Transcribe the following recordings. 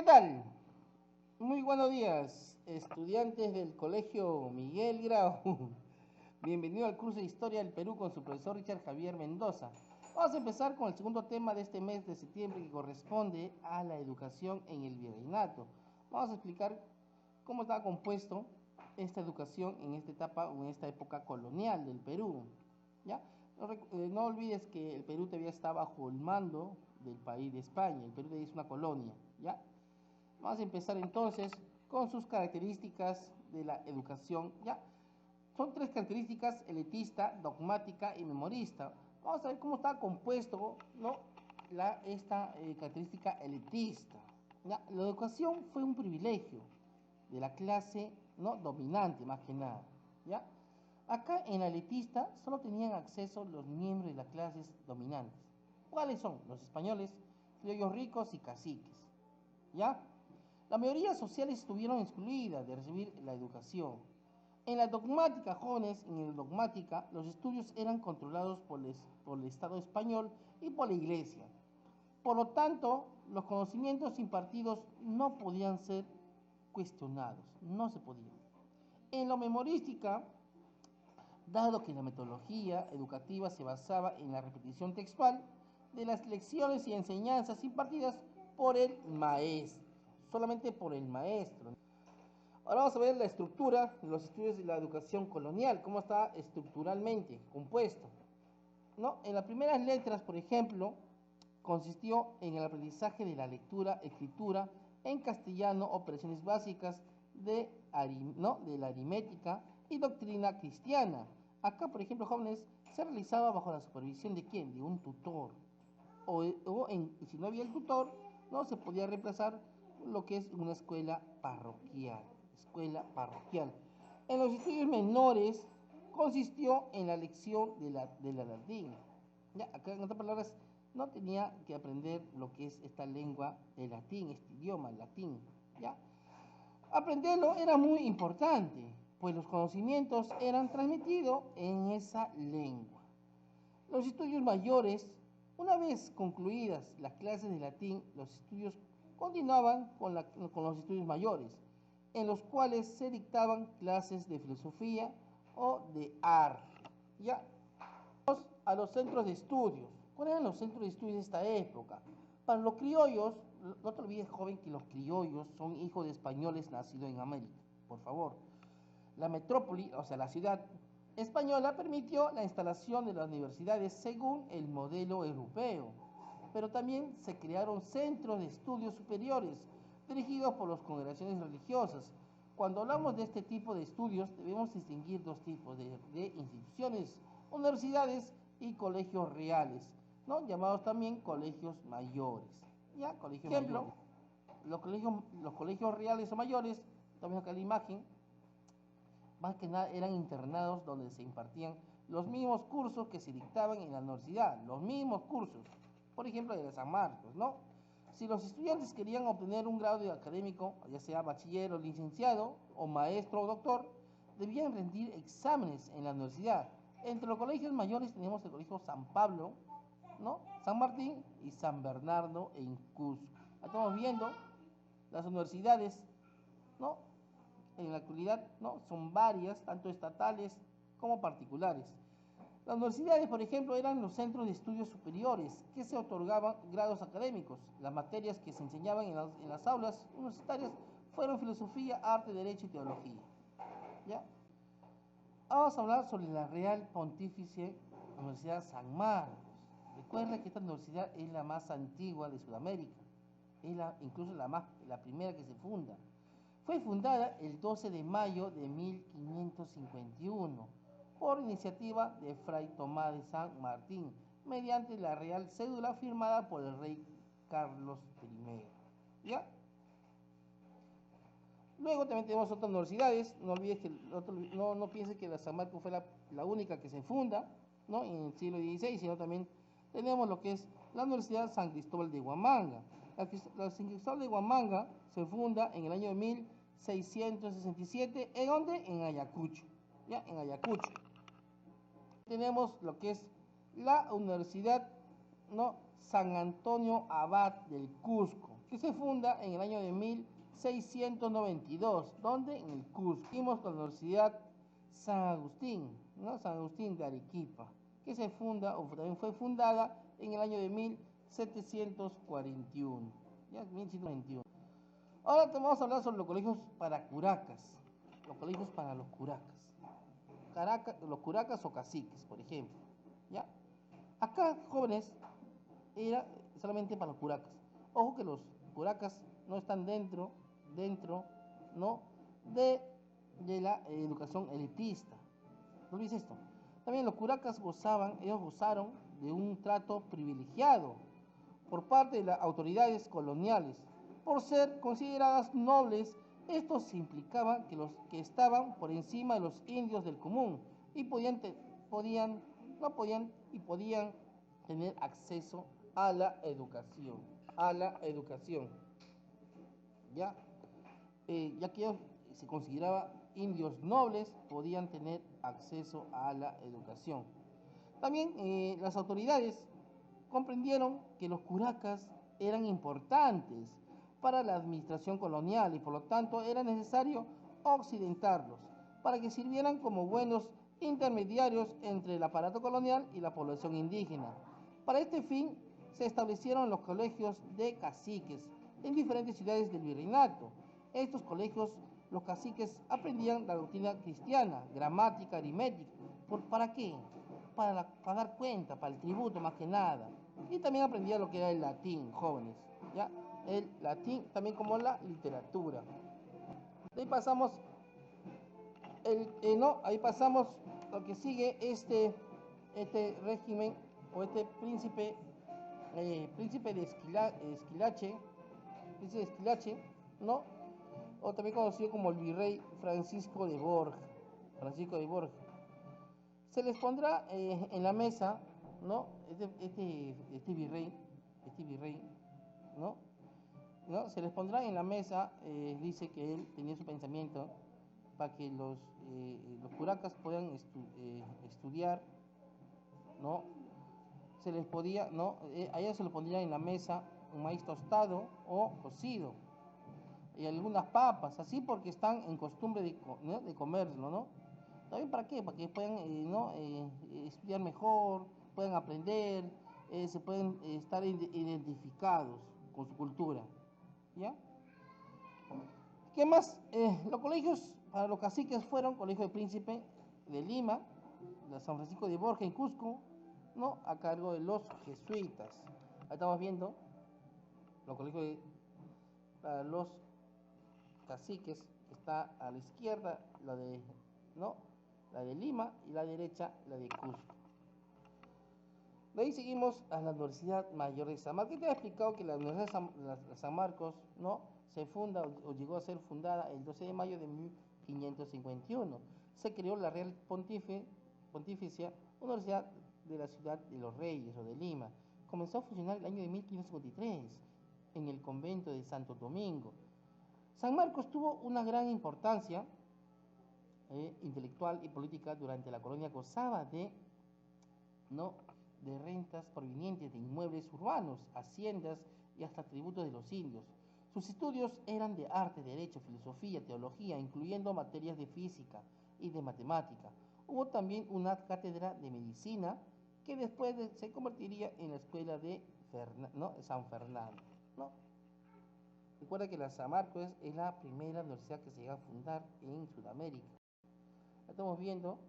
¿Qué tal? Muy buenos días, estudiantes del Colegio Miguel Grau. Bienvenido al curso de Historia del Perú con su profesor Richard Javier Mendoza. Vamos a empezar con el segundo tema de este mes de septiembre que corresponde a la educación en el virreinato. Vamos a explicar cómo estaba compuesto esta educación en esta etapa o en esta época colonial del Perú. ¿Ya? No olvides que el Perú todavía está bajo el mando del país de España. El Perú todavía es una colonia. ¿Ya? Vamos a empezar entonces con sus características de la educación. ¿Ya? Son tres características: elitista, dogmática y memorista. Vamos a ver cómo está compuesto, ¿no? esta característica elitista. ¿Ya? La educación fue un privilegio de la clase, ¿no?, dominante, más que nada. ¿Ya? Acá en la elitista solo tenían acceso los miembros de las clases dominantes. ¿Cuáles son? Los españoles, criollos ricos y caciques. ¿Ya? La mayoría sociales estuvieron excluidas de recibir la educación. En la dogmática, jóvenes, en la dogmática, los estudios eran controlados por el Estado español y por la Iglesia. Por lo tanto, los conocimientos impartidos no podían ser cuestionados, no se podían. En la memorística, dado que la metodología educativa se basaba en la repetición textual de las lecciones y enseñanzas impartidas por el maestro, solamente por el maestro. Ahora vamos a ver la estructura de los estudios de la educación colonial, cómo está estructuralmente compuesto, ¿no? En las primeras letras, por ejemplo, consistió en el aprendizaje de la lectura, escritura, en castellano, operaciones básicas de la aritmética y doctrina cristiana. Acá, por ejemplo, jóvenes, se realizaba bajo la supervisión de ¿quién? De un tutor. Si no había el tutor, no se podía reemplazar lo que es una escuela parroquial. En los estudios menores consistió en la lección de la latín. Ya, acá, en otras palabras, no tenía que aprender lo que es esta lengua de latín, este idioma latín. ¿Ya? Aprenderlo era muy importante, pues los conocimientos eran transmitidos en esa lengua. Los estudios mayores, una vez concluidas las clases de latín, los estudios continuaban con los estudios mayores, en los cuales se dictaban clases de filosofía o de arte. ¿Ya? A los centros de estudios. ¿Cuáles eran los centros de estudios de esta época? Para los criollos, no te olvides, joven, que los criollos son hijos de españoles nacidos en América, por favor. La metrópoli, o sea, la ciudad española, permitió la instalación de las universidades según el modelo europeo, pero también se crearon centros de estudios superiores dirigidos por las congregaciones religiosas. Cuando hablamos de este tipo de estudios, debemos distinguir dos tipos de instituciones: universidades y colegios reales, ¿no?, llamados también colegios mayores. ¿Ya? Colegios ejemplo, mayores. Los colegios reales o mayores, también acá la imagen, más que nada eran internados donde se impartían los mismos cursos que se dictaban en la universidad, los mismos cursos, por ejemplo, de San Marcos, ¿no? Si los estudiantes querían obtener un grado académico, ya sea bachiller o licenciado, o maestro o doctor, debían rendir exámenes en la universidad. Entre los colegios mayores tenemos el colegio San Pablo, ¿no?, San Martín y San Bernardo en Cusco. Estamos viendo las universidades, ¿no?, en la actualidad, ¿no?, son varias, tanto estatales como particulares. Las universidades, por ejemplo, eran los centros de estudios superiores que se otorgaban grados académicos. Las materias que se enseñaban en las aulas universitarias fueron filosofía, arte, derecho y teología. ¿Ya? Vamos a hablar sobre la Real Pontificia Universidad San Marcos. Recuerda que esta universidad es la más antigua de Sudamérica, es incluso la primera que se funda. Fue fundada el 12 de mayo de 1551 por iniciativa de Fray Tomás de San Martín, mediante la Real Cédula firmada por el rey Carlos I. ¿Ya? Luego también tenemos otras universidades. No olvides que no pienses que la San Marcos fue la única que se funda, ¿no?, en el siglo XVI, sino también tenemos lo que es la Universidad San Cristóbal de Huamanga. La San Cristóbal de Huamanga se funda en el año de 1667. ¿En dónde? En Ayacucho. ¿Ya? En Ayacucho. Tenemos lo que es la Universidad, ¿no?, San Antonio Abad del Cusco. que se funda en el año de 1692, donde en el Cusco. Seguimos con la Universidad San Agustín, ¿no? San Agustín de Arequipa, que se funda, o también fue fundada en el año de 1741. ¿Ya? 1741. Ahora vamos a hablar sobre los colegios para curacas, los colegios para los curacas. Los curacas o caciques, por ejemplo. ¿Ya? Acá, jóvenes, era solamente para los curacas. Ojo que los curacas no están dentro, ¿no? de la educación elitista. ¿No olvides esto? También los curacas ellos gozaron de un trato privilegiado por parte de las autoridades coloniales. Por ser consideradas nobles, esto implicaba que los que estaban por encima de los indios del común y podían tener acceso a la educación, ¿ya? Ya que se consideraba indios nobles, podían tener acceso a la educación. También las autoridades comprendieron que los curacas eran importantes para la administración colonial y por lo tanto era necesario occidentarlos para que sirvieran como buenos intermediarios entre el aparato colonial y la población indígena. Para este fin se establecieron los colegios de caciques en diferentes ciudades del virreinato. Estos colegios, los caciques aprendían la doctrina cristiana, gramática, aritmética. ¿Para qué? Para dar cuenta, para el tributo más que nada. Y también aprendían lo que era el latín, jóvenes. ¿Ya? El latín también como la literatura. Ahí pasamos, ahí pasamos lo que sigue este régimen o este príncipe de Esquilache, ¿no? O también conocido como el virrey Francisco de Borja. Se les pondrá en la mesa, ¿no? Este virrey, ¿no? Se les pondrá en la mesa, dice que él tenía su pensamiento para que los curacas puedan estudiar, ¿no? Se les podía, ¿no? A ellos se les pondría en la mesa un maíz tostado o cocido y algunas papas, así porque están en costumbre de comerlo, ¿no? ¿También para qué? Para que puedan estudiar mejor, puedan aprender, se pueden estar identificados con su cultura, ¿ya? ¿Qué más? Los colegios para los caciques fueron Colegio de Príncipe de Lima, de San Francisco de Borja en Cusco, ¿no? A cargo de los jesuitas. Ahí estamos viendo los colegios para los caciques, está a la izquierda la de Lima y la derecha la de Cusco. De ahí seguimos a la Universidad Mayor de San Marcos. Te he explicado que la Universidad de San Marcos, ¿no? Se funda o llegó a ser fundada el 12 de mayo de 1551. Se creó la Real Pontificia Universidad de la Ciudad de los Reyes o de Lima. Comenzó a funcionar el año de 1553 en el convento de Santo Domingo. San Marcos tuvo una gran importancia intelectual y política durante la colonia. Gozaba de rentas provenientes de inmuebles urbanos, haciendas y hasta tributos de los indios. Sus estudios eran de arte, derecho, filosofía, teología, incluyendo materias de física y de matemática. Hubo también una cátedra de medicina que después se convertiría en la escuela de San Fernando, ¿no? Recuerda que la San Marcos es la primera universidad que se llega a fundar en Sudamérica. Estamos viendo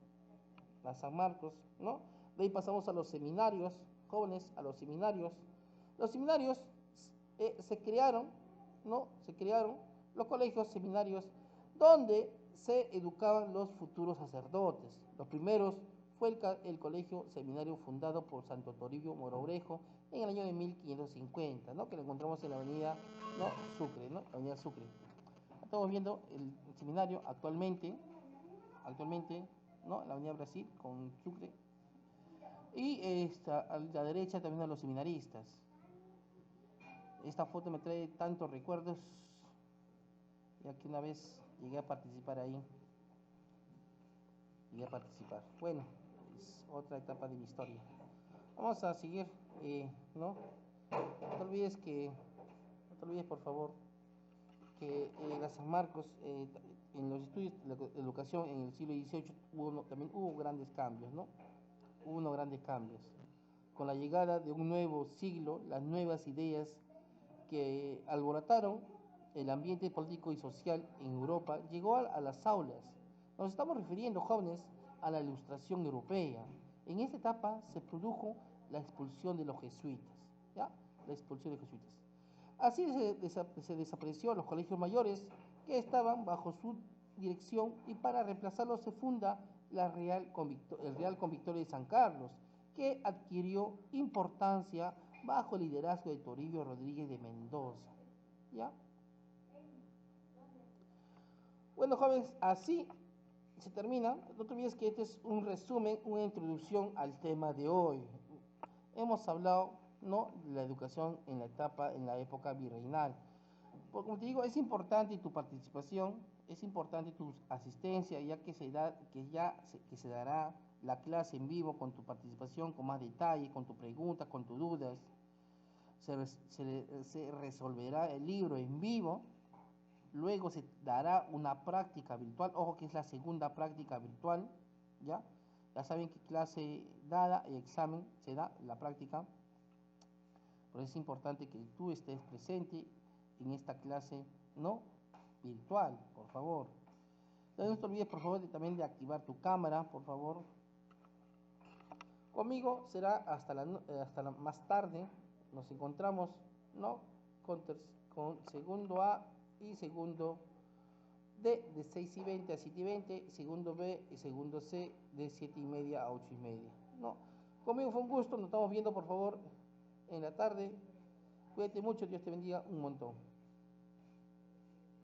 la San Marcos, ¿no? De ahí pasamos a los seminarios, jóvenes, a los seminarios. Los seminarios se crearon, ¿no? Se crearon los colegios seminarios donde se educaban los futuros sacerdotes. Los primeros fue el colegio seminario fundado por Santo Toribio Moro Obrejo en el año de 1550, ¿no? Que lo encontramos en la avenida Sucre, ¿no? La avenida Sucre. Estamos viendo el seminario actualmente, ¿no? La avenida Brasil con Sucre. Y a la derecha también a los seminaristas. Esta foto me trae tantos recuerdos, ya que una vez llegué a participar ahí. Bueno, es otra etapa de mi historia. Vamos a seguir, ¿no? No te olvides te olvides, por favor, que la San Marcos, en los estudios de la educación en el siglo XVIII también hubo grandes cambios, ¿no? Hubo unos grandes cambios. Con la llegada de un nuevo siglo, las nuevas ideas que alborotaron el ambiente político y social en Europa llegó a las aulas. Nos estamos refiriendo, jóvenes, a la Ilustración europea. En esta etapa se produjo la expulsión de los jesuitas, ¿ya? La expulsión de los jesuitas. Así se desapareció los colegios mayores que estaban bajo su dirección y para reemplazarlos se funda el Real Convictorio de San Carlos, que adquirió importancia bajo el liderazgo de Toribio Rodríguez de Mendoza. ¿Ya? Bueno, jóvenes, así se termina. No te olvides que este es un resumen, una introducción al tema de hoy. Hemos hablado, ¿no?, de la educación en la época virreinal. Porque, como te digo, es importante tu participación, es importante tu asistencia, ya que se dará la clase en vivo con tu participación, con más detalle, con tus preguntas, con tus dudas. Se resolverá el libro en vivo. Luego se dará una práctica virtual. Ojo que es la segunda práctica virtual, ¿ya? Ya saben que clase dada y examen se da la práctica. Pero es importante que tú estés presente en esta clase, ¿no?, virtual, por favor. Entonces, no te olvides, por favor, también de activar tu cámara, por favor. Conmigo será hasta la más tarde. Nos encontramos, ¿no?, con segundo A y segundo D de 6:20 a 7:20, segundo B y segundo C de 7:30 a 8:30. ¿No? Conmigo fue un gusto, nos estamos viendo, por favor, en la tarde. Cuídate mucho, Dios te bendiga un montón.